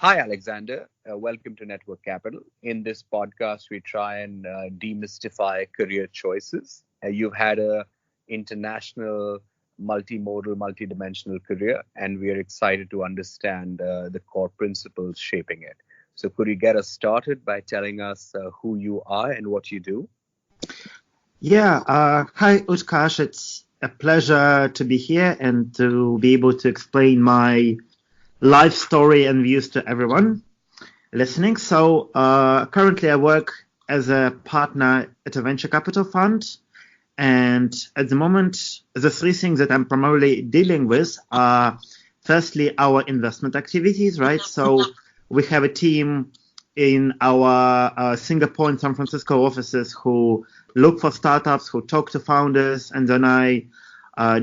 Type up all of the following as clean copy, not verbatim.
Hi, Alexander. Welcome to Network Capital. In this podcast, we try and demystify career choices. You've had a international, multimodal, multidimensional career, and we are excited to understand the core principles shaping it. So, could you get us started by telling us who you are and what you do? Hi Utkarsh, it's a pleasure to be here and to be able to explain my life story and views to everyone listening. So currently I work as a partner at a venture capital fund, and at the moment the three things that I'm primarily dealing with are firstly our investment activities, right? So we have a team in our Singapore and San Francisco offices who look for startups, who talk to founders, and then I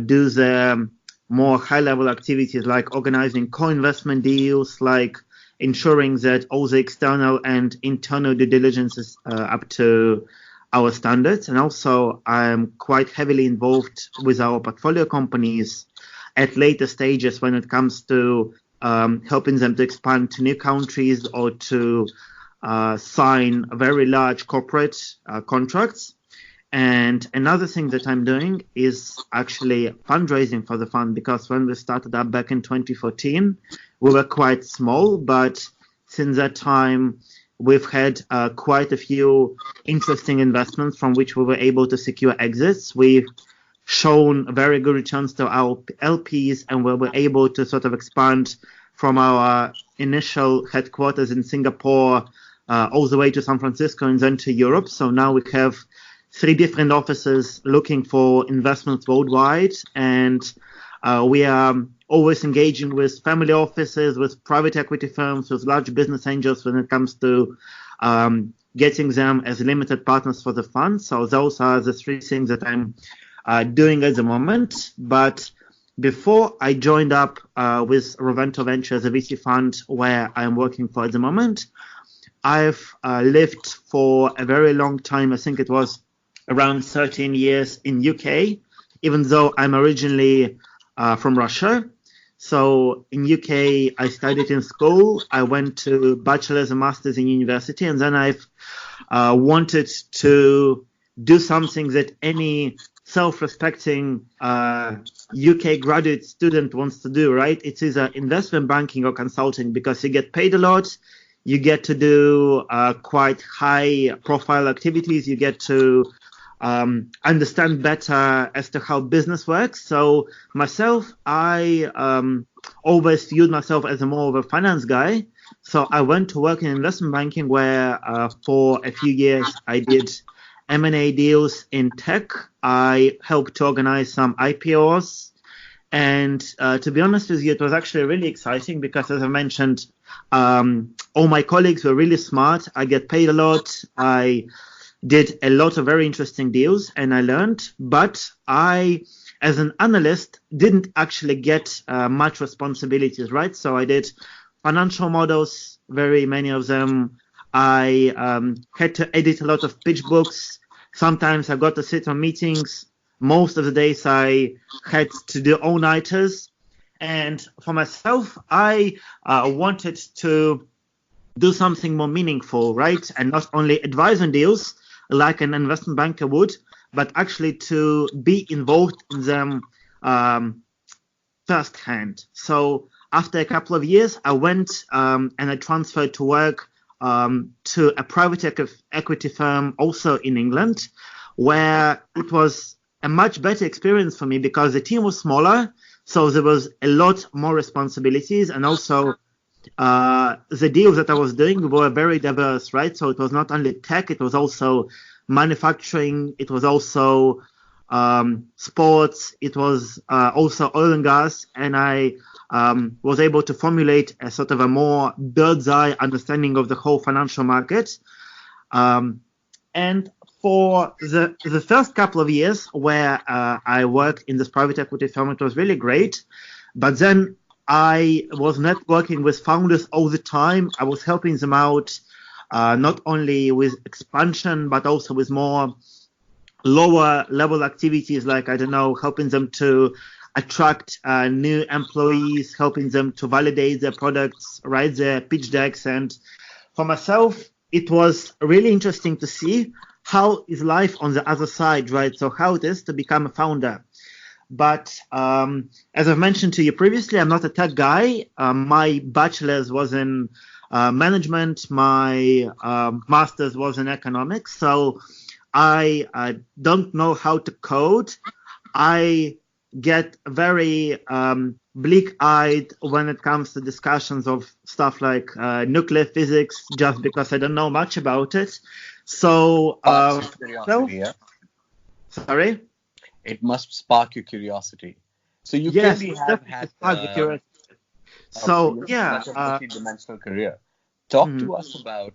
do the more high-level activities like organizing co-investment deals, like ensuring that all the external and internal due diligence is up to our standards. And also I'm quite heavily involved with our portfolio companies at later stages when it comes to helping them to expand to new countries or to sign very large corporate contracts. And another thing that I'm doing is actually fundraising for the fund, because when we started up back in 2014, we were quite small, but since that time, we've had quite a few interesting investments from which we were able to secure exits. We've shown very good returns to our LPs, and we were able to sort of expand from our initial headquarters in Singapore all the way to San Francisco and then to Europe. So now we have 3 different offices looking for investments worldwide, and we are always engaging with family offices, with private equity firms, with large business angels when it comes to getting them as limited partners for the fund. So those are the 3 things that I'm doing at the moment. But before I joined up with Ruvento Ventures, a VC fund where I'm working for at the moment, I've lived for a very long time. I think it was around 13 years in UK, even though I'm originally from Russia. So in UK, I studied in school. I went to bachelor's and master's in university, and then I've wanted to do something that any self-respecting UK graduate student wants to do, right? It's either investment banking or consulting, because you get paid a lot. You get to do quite high-profile activities. You get to understand better as to how business works. So myself, I always viewed myself as more of a finance guy. So I went to work in investment banking, where for a few years I did M&A deals in tech. I helped to organize some IPOs. And to be honest with you, it was actually really exciting because, as I mentioned, all my colleagues were really smart. I get paid a lot. I did a lot of very interesting deals, and I learned. But I, as an analyst, didn't actually get much responsibilities, right? So I did financial models, very many of them. I had to edit a lot of pitch books. Sometimes I got to sit on meetings. Most of the days I had to do all-nighters. And for myself, I wanted to do something more meaningful, right? And not only advise on deals like an investment banker would, but actually to be involved in them firsthand. So after a couple of years, I went and I transferred to work to a private equity firm also in England, where it was a much better experience for me because the team was smaller, so there was a lot more responsibilities, and also the deals that I was doing were very diverse, right? So it was not only tech, it was also manufacturing, it was also sports, it was also oil and gas, and I was able to formulate a sort of a more bird's eye understanding of the whole financial market. And for the first couple of years where I worked in this private equity firm, it was really great. But then I was networking with founders all the time. I was helping them out, not only with expansion, but also with more lower level activities, like, I don't know, helping them to attract new employees, helping them to validate their products, write their pitch decks. And for myself, it was really interesting to see how is life on the other side, right? So how it is to become a founder. But as I've mentioned to you previously, I'm not a tech guy. My bachelor's was in management. My master's was in economics. So I don't know how to code. I get very bleak-eyed when it comes to discussions of stuff like nuclear physics, just because I don't know much about it. So, sorry? It must spark your curiosity. So you Yes, clearly it's have definitely had sparked the curiosity. So, yeah. such a multi-dimensional career. Talk to us about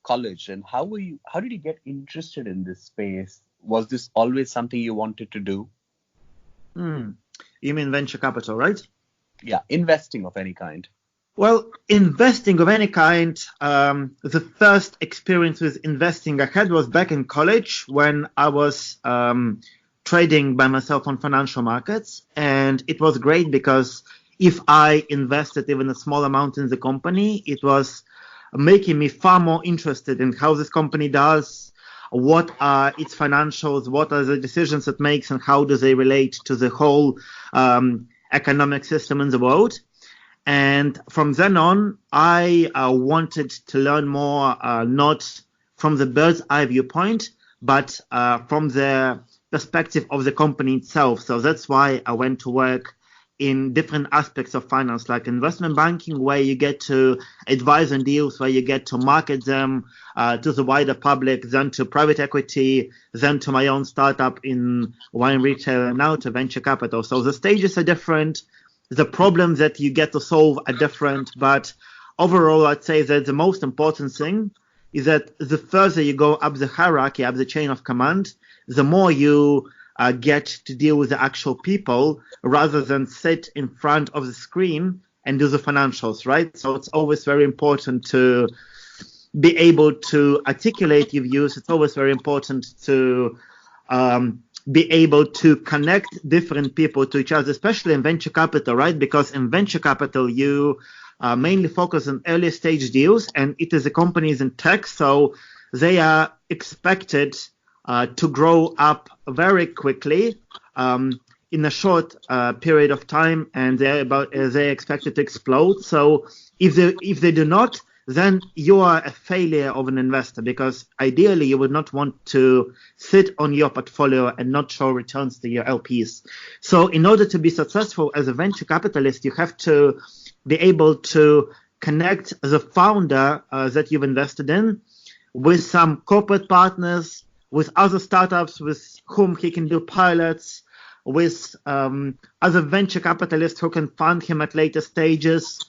college and how did you get interested in this space? Was this always something you wanted to do? You mean venture capital, right? Yeah, investing of any kind. Well, investing of any kind, the first experience with investing I had was back in college when I was trading by myself on financial markets. And it was great because if I invested even a small amount in the company, it was making me far more interested in how this company does, what are its financials, what are the decisions it makes, and how do they relate to the whole economic system in the world. And from then on, I wanted to learn more, not from the bird's eye viewpoint, but from the perspective of the company itself. So that's why I went to work in different aspects of finance, like investment banking, where you get to advise on deals, where you get to market them to the wider public, then to private equity, then to my own startup in wine retail, and now to venture capital. So the stages are different. The problems that you get to solve are different, but overall, I'd say that the most important thing is that the further you go up the hierarchy, up the chain of command, the more you get to deal with the actual people rather than sit in front of the screen and do the financials, right? So it's always very important to be able to articulate your views. It's always very important to be able to connect different people to each other, especially in venture capital, right? Because in venture capital, you mainly focus on early stage deals, and it is the companies in tech, so they are expected to grow up very quickly in a short period of time, and they're expected to explode. So if they do not, then you are a failure of an investor, because ideally you would not want to sit on your portfolio and not show returns to your LPs. So in order to be successful as a venture capitalist, you have to be able to connect the founder that you've invested in with some corporate partners, with other startups with whom he can do pilots, with other venture capitalists who can fund him at later stages,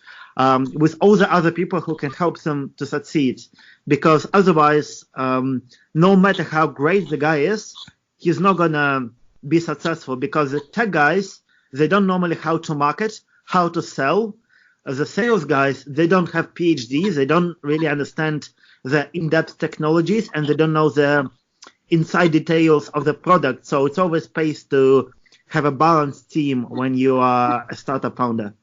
with all the other people who can help them to succeed. Because otherwise, no matter how great the guy is, he's not going to be successful, because the tech guys, they don't normally how to market, how to sell. The sales guys, they don't have PhDs, they don't really understand the in-depth technologies, and they don't know the inside details of the product. So it's always pays to have a balanced team when you are a startup founder.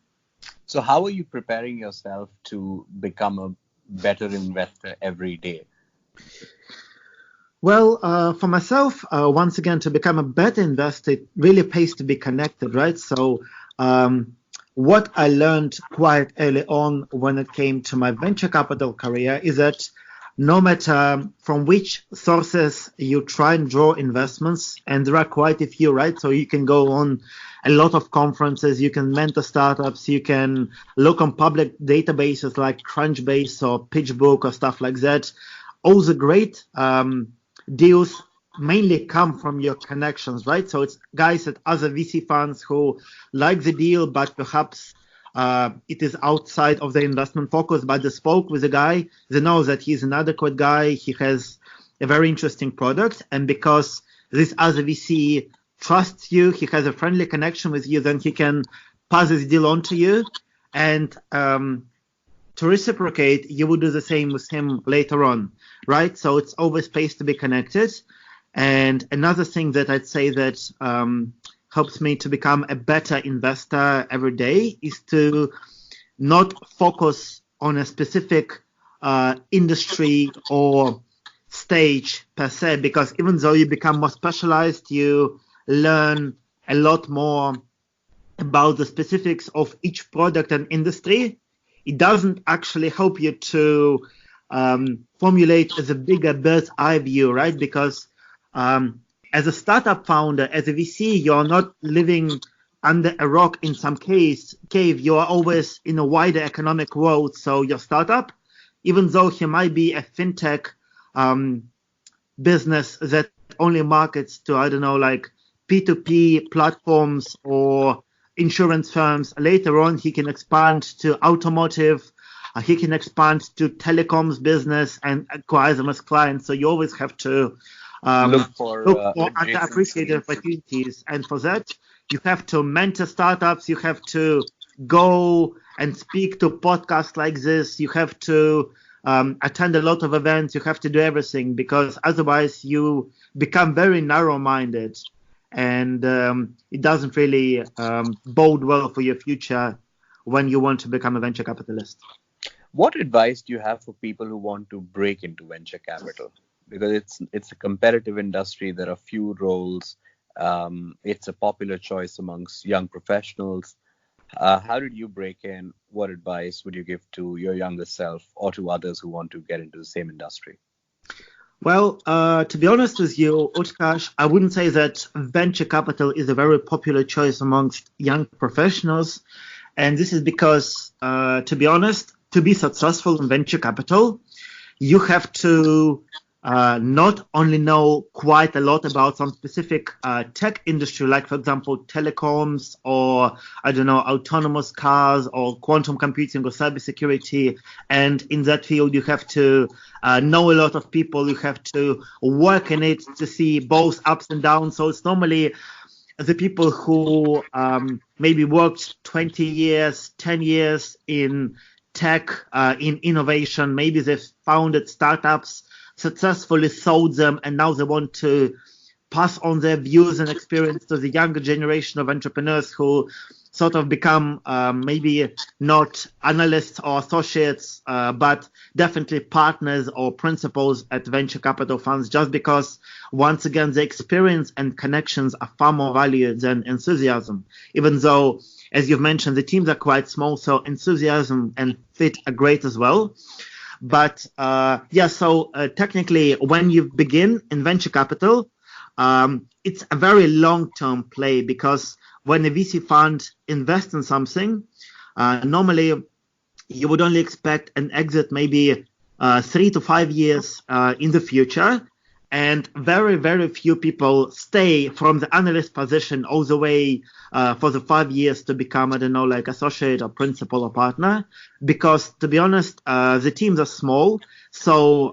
So how are you preparing yourself to become a better investor every day? Well, for myself, once again, to become a better investor, it really pays to be connected, right? So what I learned quite early on when it came to my venture capital career is that no matter from which sources you try and draw investments, and there are quite a few, right? So you can go on a lot of conferences, you can mentor startups, you can look on public databases like Crunchbase or PitchBook or stuff like that. All the great deals mainly come from your connections, right? So it's guys at other VC funds who like the deal, but perhaps it is outside of the investment focus, but they spoke with the guy, they know that he's an adequate guy, he has a very interesting product, and because this other VC trusts you, he has a friendly connection with you, then he can pass this deal on to you, and to reciprocate, you would do the same with him later on, right? So it's always pays to be connected. And another thing that I'd say that helps me to become a better investor every day is to not focus on a specific industry or stage per se, because even though you become more specialized, you learn a lot more about the specifics of each product and industry. It doesn't actually help you to formulate as a bigger bird's eye view, right? Because as a startup founder, as a VC, you're not living under a rock in some cave. You are always in a wider economic world. So your startup, even though it might be a fintech business that only markets to, I don't know, like P2P platforms or insurance firms, later on he can expand to automotive, he can expand to telecoms business and acquire them as clients. So you always have to look for underappreciated opportunities. And for that, you have to mentor startups. You have to go and speak to podcasts like this. You have to attend a lot of events. You have to do everything, because otherwise you become very narrow-minded, and it doesn't really bode well for your future when you want to become a venture capitalist. What advice do you have for people who want to break into venture capital? Because it's a competitive industry. There are few roles. It's a popular choice amongst young professionals. How did you break in? What advice would you give to your younger self or to others who want to get into the same industry? Well, to be honest with you, Utkarsh, I wouldn't say that venture capital is a very popular choice amongst young professionals. And this is because, to be honest, to be successful in venture capital, you have to not only know quite a lot about some specific tech industry, like, for example, telecoms or, I don't know, autonomous cars or quantum computing or cybersecurity. And in that field, you have to know a lot of people. You have to work in it to see both ups and downs. So it's normally the people who maybe worked 20 years, 10 years in tech, in innovation. Maybe they've founded startups, successfully sold them, and now they want to pass on their views and experience to the younger generation of entrepreneurs who sort of become maybe not analysts or associates, but definitely partners or principals at venture capital funds, just because, once again, the experience and connections are far more valued than enthusiasm. Even though, as you've mentioned, the teams are quite small, so enthusiasm and fit are great as well. But technically, when you begin in venture capital, it's a very long-term play, because when a VC fund invests in something, normally you would only expect an exit maybe 3 to 5 years in the future. And very, very few people stay from the analyst position all the way for the 5 years to become, I don't know, like associate or principal or partner. Because, to be honest, the teams are small. So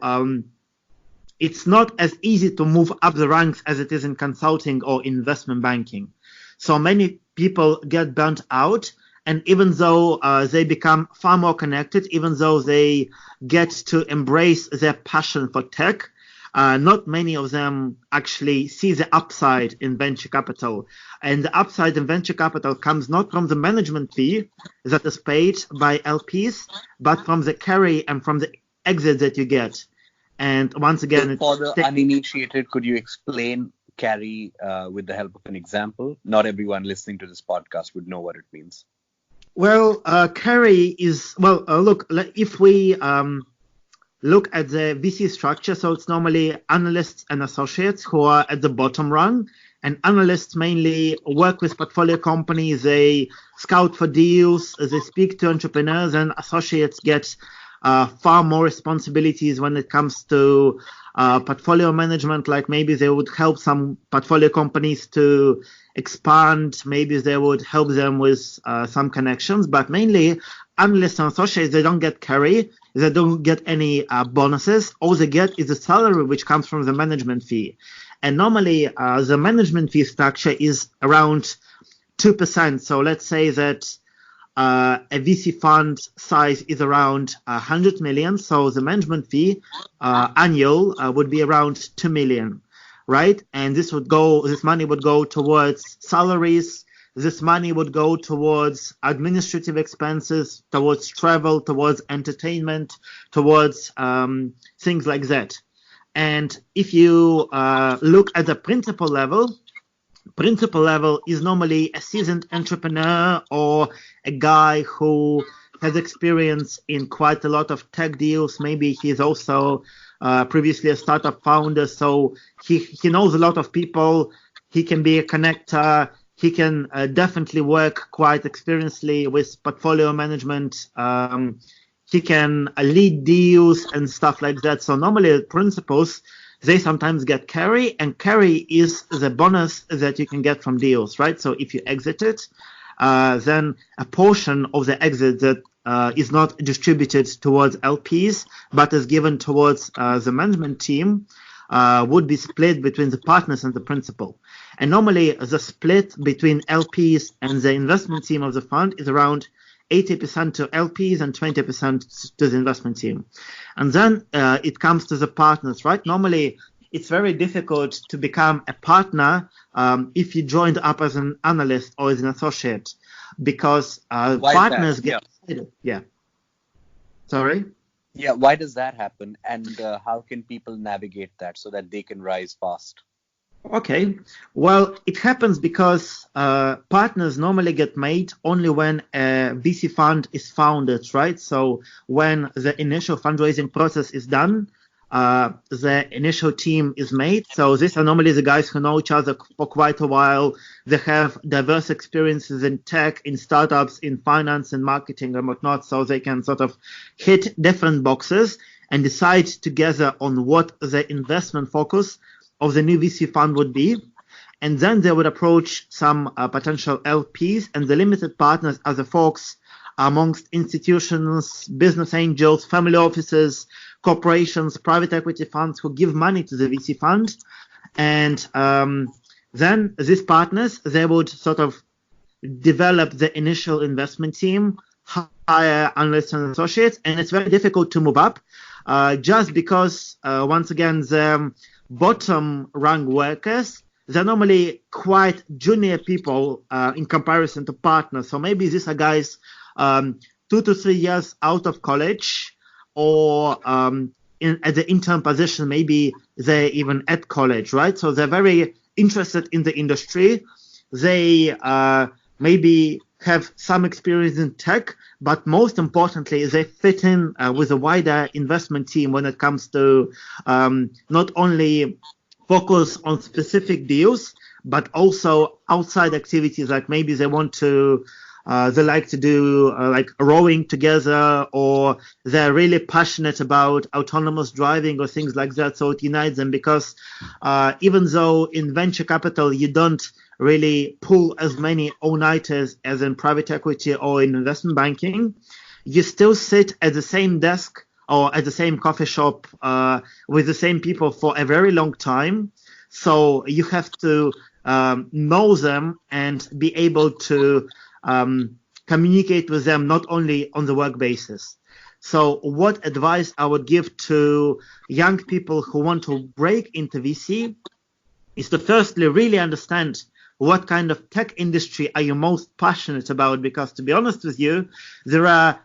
it's not as easy to move up the ranks as it is in consulting or investment banking. So many people get burnt out. And even though they become far more connected, even though they get to embrace their passion for tech, not many of them actually see the upside in venture capital. And the upside in venture capital comes not from the management fee that is paid by LPs, but from the carry and from the exit that you get. And once again, for the uninitiated, could you explain carry with the help of an example? Not everyone listening to this podcast would know what it means. Well, carry is, look, if we look at the VC structure, so it's normally analysts and associates who are at the bottom rung, and analysts mainly work with portfolio companies, they scout for deals, they speak to entrepreneurs, and associates get far more responsibilities when it comes to portfolio management. Like maybe they would help some portfolio companies to expand, maybe they would help them with some connections, but mainly analysts and associates, they don't get carry, they don't get any bonuses. All they get is a salary which comes from the management fee. And normally the management fee structure is around 2%. So let's say that a VC fund size is around 100 million. So the management fee annual would be around 2 million. right? And this money would go towards salaries. This money would go towards administrative expenses, towards travel, towards entertainment, towards things like that. And if you look at the principal level is normally a seasoned entrepreneur or a guy who has experience in quite a lot of tech deals. Maybe he's also previously a startup founder, so he knows a lot of people. He can be a connector. He can definitely work quite experiently with portfolio management. He can lead deals and stuff like that. So normally principals, they sometimes get carry, and carry is the bonus that you can get from deals, right? So if you exit it, then a portion of the exit that is not distributed towards LPs, but is given towards the management team, would be split between the partners and the principal. And normally the split between LPs and the investment team of the fund is around 80% to LPs and 20% to the investment team. And then it comes to the partners, right? Normally it's very difficult to become a partner if you joined up as an analyst or as an associate, because partners get excited. Yeah. Sorry? Yeah, why does that happen? And how can people navigate that so that they can rise fast? Okay. Well, it happens because partners normally get made only when a VC fund is founded, right? So when the initial fundraising process is done, the initial team is made. So these are normally the guys who know each other for quite a while. They have diverse experiences in tech, in startups, in finance and marketing and whatnot. So they can sort of hit different boxes and decide together on what the investment focus of the new VC fund would be. And then they would approach some potential LPs, and the limited partners are the folks amongst institutions, business angels, family offices, corporations, private equity funds who give money to the VC fund. And then these partners, they would sort of develop the initial investment team, hire analysts and associates, and it's very difficult to move up just because, once again, the bottom rank workers, they're normally quite junior people in comparison to partners. So maybe these are guys 2 to 3 years out of college, or at the intern position, maybe they're even at college, right? So they're very interested in the industry. They maybe have some experience in tech, but most importantly, they fit in with a wider investment team when it comes to not only focus on specific deals, but also outside activities, like maybe they want to, they like to do like rowing together, or they're really passionate about autonomous driving or things like that. So it unites them, because even though in venture capital you don't really pull as many all-nighters as in private equity or in investment banking, you still sit at the same desk or at the same coffee shop with the same people for a very long time. So you have to know them and be able to communicate with them not only on the work basis. So what advice I would give to young people who want to break into VC is to firstly really understand what kind of tech industry are you most passionate about, because to be honest with you, there are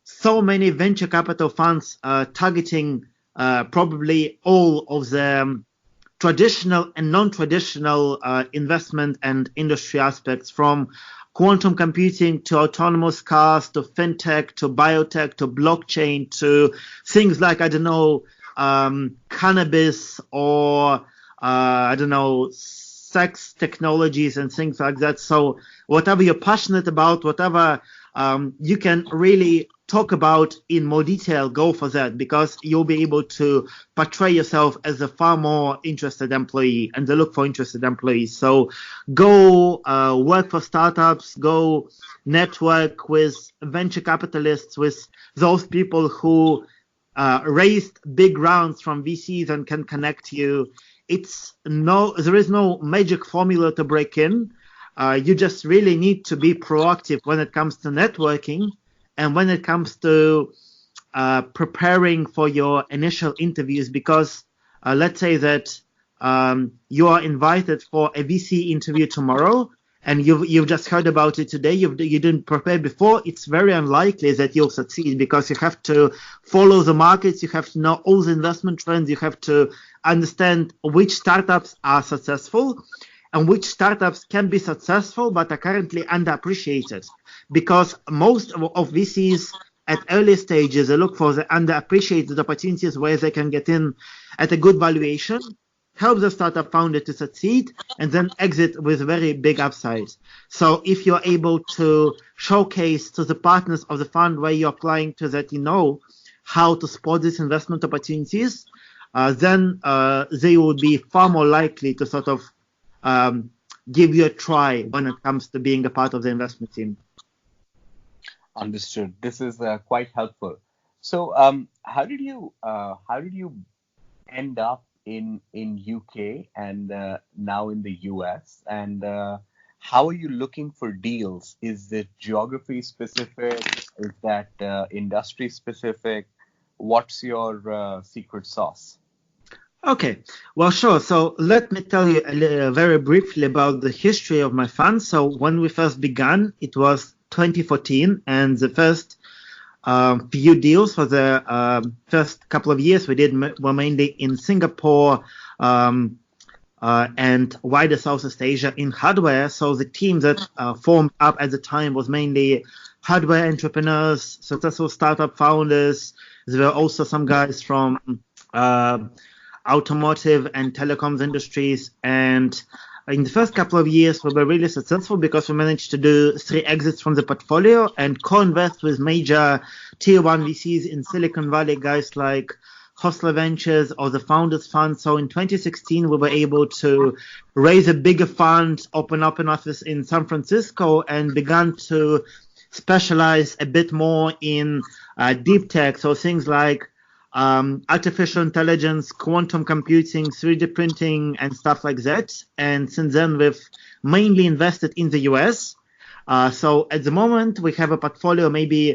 so many venture capital funds targeting probably all of the traditional and non-traditional investment and industry aspects, from quantum computing to autonomous cars to fintech to biotech to blockchain to things like, I don't know, cannabis or, I don't know, sex technologies and things like that. So whatever you're passionate about, whatever you can really talk about in more detail, go for that, because you'll be able to portray yourself as a far more interested employee, and they look for interested employees. So go work for startups, go network with venture capitalists, with those people who raised big rounds from VCs and can connect you. There is no magic formula to break in. You just really need to be proactive when it comes to networking, and when it comes to preparing for your initial interviews, because let's say that you are invited for a VC interview tomorrow, and you've just heard about it today, you didn't prepare before, it's very unlikely that you'll succeed, because you have to follow the markets, you have to know all the investment trends, you have to understand which startups are successful and which startups can be successful but are currently underappreciated. Because most of VCs at early stages, they look for the underappreciated opportunities where they can get in at a good valuation, help the startup founder to succeed, and then exit with very big upsides. So if you're able to showcase to the partners of the fund where you're applying to that you know how to spot these investment opportunities, then they would be far more likely to sort of give you a try when it comes to being a part of the investment team. Understood. This is quite helpful. So how did you end up in UK and now in the US, and how are you looking for deals? Is it geography specific? Is that industry specific? What's your secret sauce? Okay, well, sure. So let me tell you very briefly about the history of my fund. So when we first began, it was 2014, and the first few deals for the first couple of years we did were mainly in Singapore and wider Southeast Asia in hardware. So the team that formed up at the time was mainly hardware entrepreneurs, successful startup founders. There were also some guys from automotive and telecoms industries. And in the first couple of years, we were really successful because we managed to do 3 exits from the portfolio and co-invest with major tier 1 VCs in Silicon Valley, guys like Ruvento Ventures or the Founders Fund. So in 2016, we were able to raise a bigger fund, open up an office in San Francisco, and began to specialize a bit more in deep tech. So things like artificial intelligence, quantum computing, 3D printing, and stuff like that. And since then, we've mainly invested in the US. So at the moment, we have a portfolio, maybe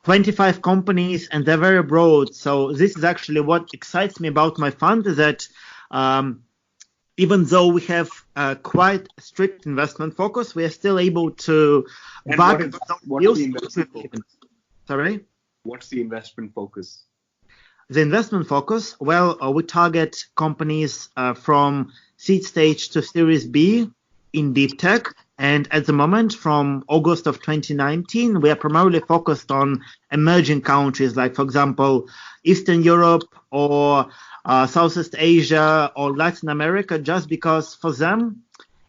25 companies, and they're very broad. So this is actually what excites me about my fund, is that even though we have quite a strict investment focus, we are still able to back what's the investment focus? Sorry? What's the investment focus? The investment focus, well, we target companies from seed stage to Series B in deep tech. And at the moment, from August of 2019, we are primarily focused on emerging countries, like, for example, Eastern Europe or Southeast Asia or Latin America, just because for them,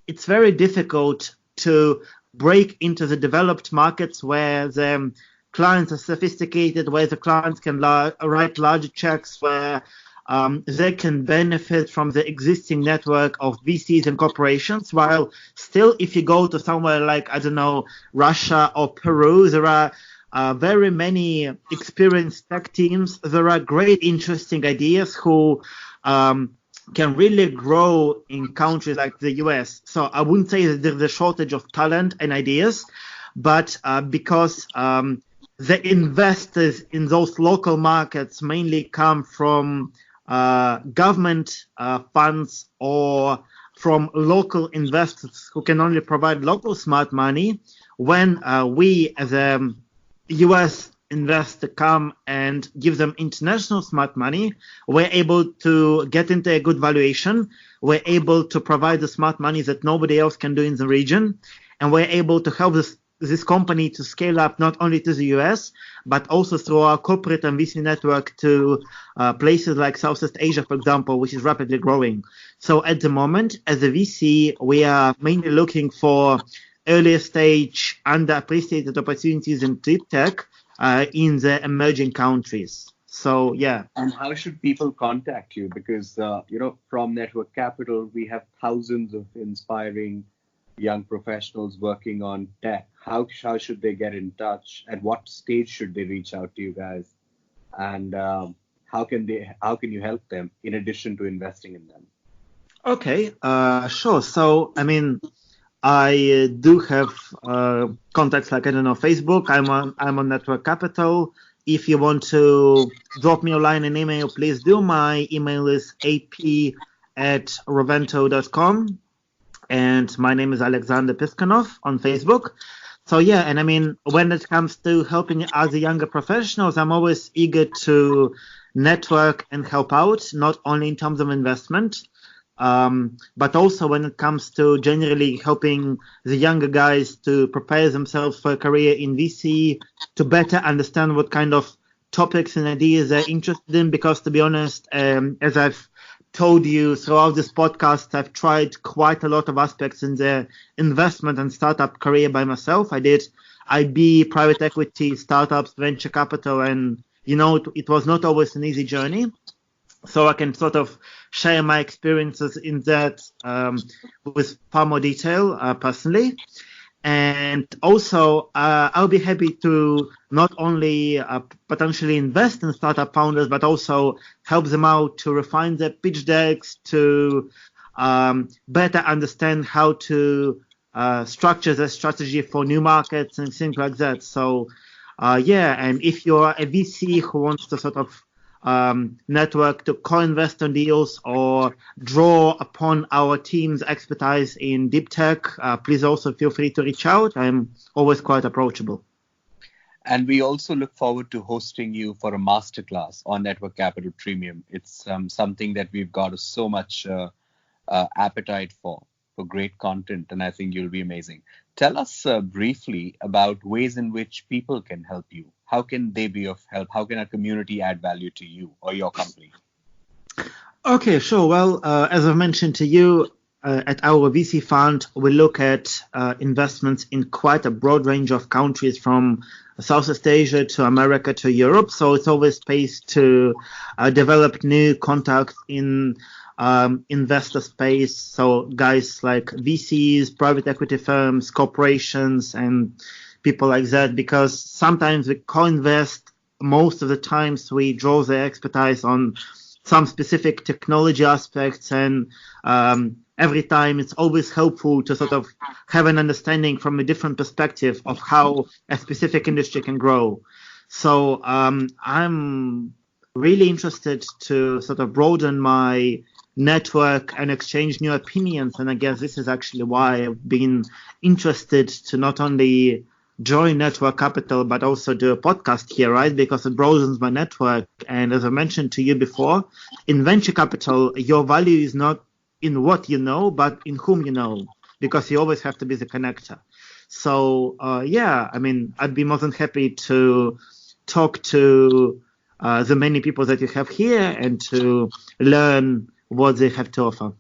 it's very difficult to break into the developed markets where the clients are sophisticated, where the clients can write large checks, where they can benefit from the existing network of VCs and corporations, while still, if you go to somewhere like, I don't know, Russia or Peru, there are very many experienced tech teams. There are great, interesting ideas who can really grow in countries like the US. So I wouldn't say that there's a shortage of talent and ideas, but because the investors in those local markets mainly come from government funds or from local investors who can only provide local smart money. When we as a US investor come and give them international smart money, we're able to get into a good valuation. We're able to provide the smart money that nobody else can do in the region. And we're able to help this company to scale up not only to the US, but also through our corporate and VC network to places like Southeast Asia, for example, which is rapidly growing. So at the moment, as a VC, we are mainly looking for earlier stage, underappreciated opportunities in deep tech in the emerging countries. So, yeah. And how should people contact you? Because, from Network Capital, we have thousands of inspiring young professionals working on tech. How should they get in touch? At what stage should they reach out to you guys? And how can you help them in addition to investing in them? Okay, sure. So, I do have contacts like, Facebook. I'm on Network Capital. If you want to drop me a line and email, please do. My email is at ruvento.com. And my name is Alexander Piskanov on Facebook. So yeah, and I mean, when it comes to helping other younger professionals, I'm always eager to network and help out, not only in terms of investment, but also when it comes to generally helping the younger guys to prepare themselves for a career in VC, to better understand what kind of topics and ideas they're interested in. Because to be honest, as I've told you throughout this podcast, I've tried quite a lot of aspects in the investment and startup career by myself. I did IB, private equity, startups, venture capital, and it was not always an easy journey. So I can sort of share my experiences in that with far more detail personally. And also, I'll be happy to not only potentially invest in startup founders, but also help them out to refine their pitch decks, to better understand how to structure their strategy for new markets and things like that. So, and if you're a VC who wants to sort of network to co-invest on deals or draw upon our team's expertise in deep tech, please also feel free to reach out. I'm always quite approachable. And we also look forward to hosting you for a masterclass on Network Capital Premium. It's something that we've got so much appetite for great content, and I think you'll be amazing. Tell us briefly about ways in which people can help you. How can they be of help? How can our community add value to you or your company? Okay, sure. Well, as I mentioned to you, at our VC fund, we look at investments in quite a broad range of countries, from Southeast Asia to America to Europe. So it's always space to develop new contacts in investor space. So guys like VCs, private equity firms, corporations, and people like that, because sometimes we co-invest. Most of the times we draw their expertise on some specific technology aspects, and every time it's always helpful to sort of have an understanding from a different perspective of how a specific industry can grow. So I'm really interested to sort of broaden my network and exchange new opinions, and I guess this is actually why I've been interested to not only join Network Capital, but also do a podcast here, right? Because it broadens my network. And as I mentioned to you before, in venture capital, your value is not in what you know, but in whom you know, because you always have to be the connector. So, I'd be more than happy to talk to the many people that you have here and to learn what they have to offer.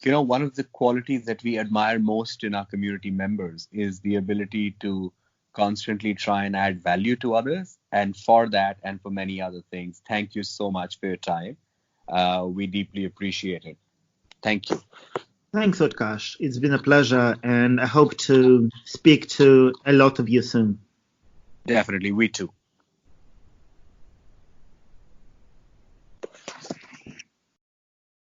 One of the qualities that we admire most in our community members is the ability to constantly try and add value to others. And for that, and for many other things, thank you so much for your time. We deeply appreciate it. Thank you. Thanks, Utkarsh. It's been a pleasure, and I hope to speak to a lot of you soon. Definitely. We too.